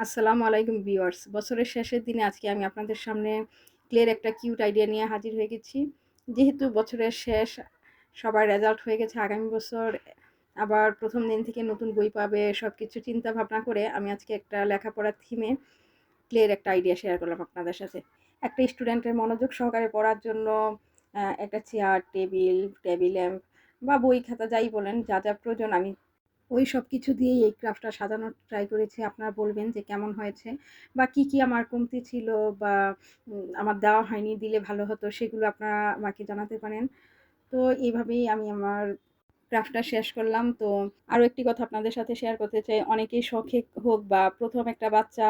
আসসালামু আলাইকুম ভিউয়ার্স। বছরের শেষের দিনে আজকে আমি আপনাদের সামনে ক্লের একটা কিউট আইডিয়া নিয়ে হাজির হয়ে গেছি। যেহেতু বছরের শেষ, সবার রেজাল্ট হয়ে গেছে, আগামী বছর আবার প্রথম দিন থেকে নতুন বই পাবে, সবকিছু চিন্তা ভাবনা করে আমি আজকে একটা লেখাপড়ার থিমে ক্লের একটা আইডিয়া শেয়ার করলাম আপনাদের সাথে। একটা স্টুডেন্টের মনোযোগ সহকারে পড়ার জন্য একটা চেয়ার, টেবিল ল্যাম্প বা বই খাতা যাই বলেন, যা যা প্রয়োজন আমি ওই সব কিছু দিয়েই এই ক্রাফটটা সাজানোর ট্রাই করেছি। আপনারা বলবেন যে কেমন হয়েছে বা কি আমার কমতি ছিল বা আমার দেওয়া হয়নি, দিলে ভালো হতো, সেগুলো আপনারা আমাকে জানাতে পারেন। তো এইভাবেই আমি আমার ক্রাফটটা শেষ করলাম। তো আরও একটি কথা আপনাদের সাথে শেয়ার করতে চাই। অনেকেই শখে হোক বা প্রথম একটা বাচ্চা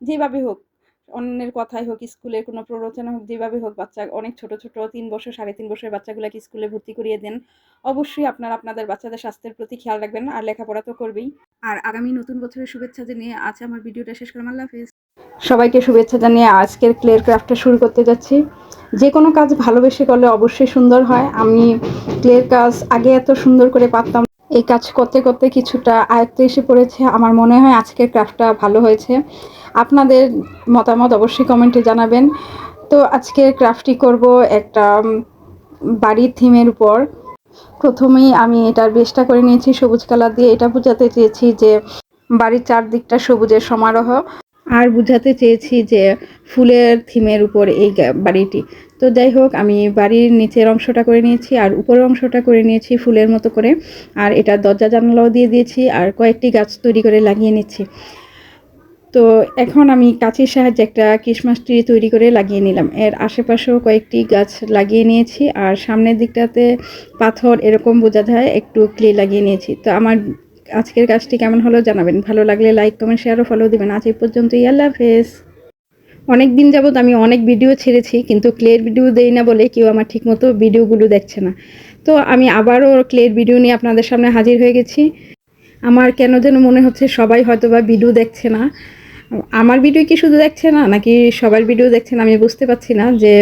যেভাবে হোক, অন্যের কথাই হোক, স্কুলের কোনো প্ররোচনা হোক, যেভাবে হোক, বাচ্চা অনেক ছোট ৩ বছর ৩.৫ বছরের বাচ্চাগুলোকে স্কুলে ভর্তি করিয়ে দেন। অবশ্যই আপনারা আপনাদের বাচ্চাদের স্বাস্থ্যের প্রতি খেয়াল রাখবেন, আর লেখাপড়া তো করবেই। আর আগামী নতুন বছরের শুভেচ্ছা জানিয়ে আজ আমার ভিডিওটা শেষ করলাম। আল্লাহ হাফেজ। সবাইকে শুভেচ্ছা জানিয়ে আজকের ক্লের ক্রাফটটা শুরু করতে যাচ্ছি। যে কোনো কাজ ভালোবেসে করলে অবশ্যই সুন্দর হয়। আমি ক্লের কাজ আগে এত সুন্দর করে পারতাম, এই কাজ করতে করতে কিছুটা আয়ত্তে এসে পড়েছে। আমার মনে হয় আজকের ক্রাফটটা ভালো হয়েছে। আপনাদের মতামত অবশ্যই কমেন্টে জানাবেন। তো আজকের ক্রাফটটি করব একটা বাড়ির থিমের উপর। প্রথমেই আমি এটার বেসটা করে নিয়েছি সবুজ কালার দিয়ে। এটা বোঝাতে চেয়েছি যে বাড়ির চারদিকটা সবুজের সমারোহ, আর বুঝাতে চেয়েছি যে ফুলের থিমের উপর এই বাড়িটি। তো যাই হোক, আমি বাড়ির নিচের অংশটা করে নিয়েছি আর উপরের অংশটা করে নিয়েছি ফুলের মতো করে। আর এটা দরজা জানালাও দিয়ে দিয়েছি আর কয়েকটি গাছ তৈরি করে লাগিয়ে নিচ্ছি। তো এখন আমি কাঁচির সাহায্যে একটা ক্রিসমাস ট্রি তৈরি করে লাগিয়ে নিলাম। এর আশেপাশেও কয়েকটি গাছ লাগিয়ে নিয়েছি আর সামনের দিকটাতে পাথর এরকম বোঝা যায় একটু ক্লে লাগিয়ে নিয়েছি। তো আমার আজকের কাজটি কেমন হলো জানাবেন। ভালো লাগলে লাইক, কমেন্ট, শেয়ার ও ফলো দিবেন। আজ এই পর্যন্তই। আল্লাহ হাফেজ। অনেক দিন যাবত আমি অনেক ভিডিও ছেড়েছি, কিন্তু ক্লের ভিডিও দেই না বলে কেউ আমার ঠিকমতো ভিডিওগুলো দেখছে না। তো আমি আবারও ক্লের ভিডিও নিয়ে আপনাদের সামনে হাজির হয়ে গেছি। আমার কেন যেন মনে হচ্ছে সবাই হয়তো বা ভিডিও দেখছে না। আমার ভিডিও কি শুধু দেখছে না, নাকি সবার ভিডিও দেখছে না আমি বুঝতে পারছি না। যে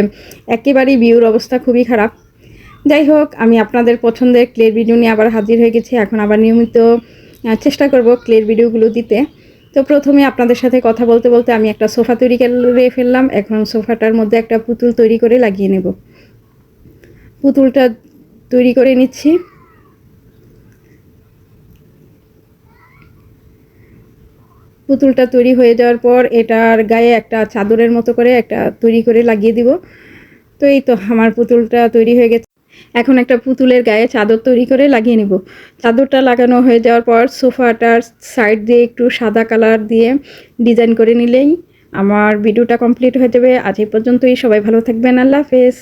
একেবারেই ভিউর অবস্থা খুবই খারাপ। যাই হোক, আমি আপনাদের পছন্দের ক্লের ভিডিও নিয়ে আবার হাজির হয়ে গেছি। এখন আবার নিয়মিত চেষ্টা করব ক্লের ভিডিওগুলো দিতে। তো প্রথমে আপনাদের সাথে কথা বলতে বলতে আমি একটা সোফা তৈরি করে ফেললাম। এখন সোফাটার মধ্যে একটা পুতুল তৈরি করে লাগিয়ে নেব। পুতুলটা তৈরি করে নিচ্ছি। পুতুলটা তৈরি হয়ে যাওয়ার পর এটার গায়ে একটা চাদরের মতো করে একটা তৈরি করে লাগিয়ে দিব। তো এই তো আমার পুতুলটা তৈরি হয়ে গেছে। এখন একটা পুতুলের গায়ে চাদর তৈরি করে লাগিয়ে নিব। চাদরটা লাগানো হয়ে যাওয়ার পর সোফাটার সাইড দিয়ে একটু সাদা কালার দিয়ে ডিজাইন করে নিলেই আমার ভিডিওটা কমপ্লিট হয়ে যাবে। আজ এই পর্যন্তই। সবাই ভালো থাকবেন। আল্লাহ হাফেজ।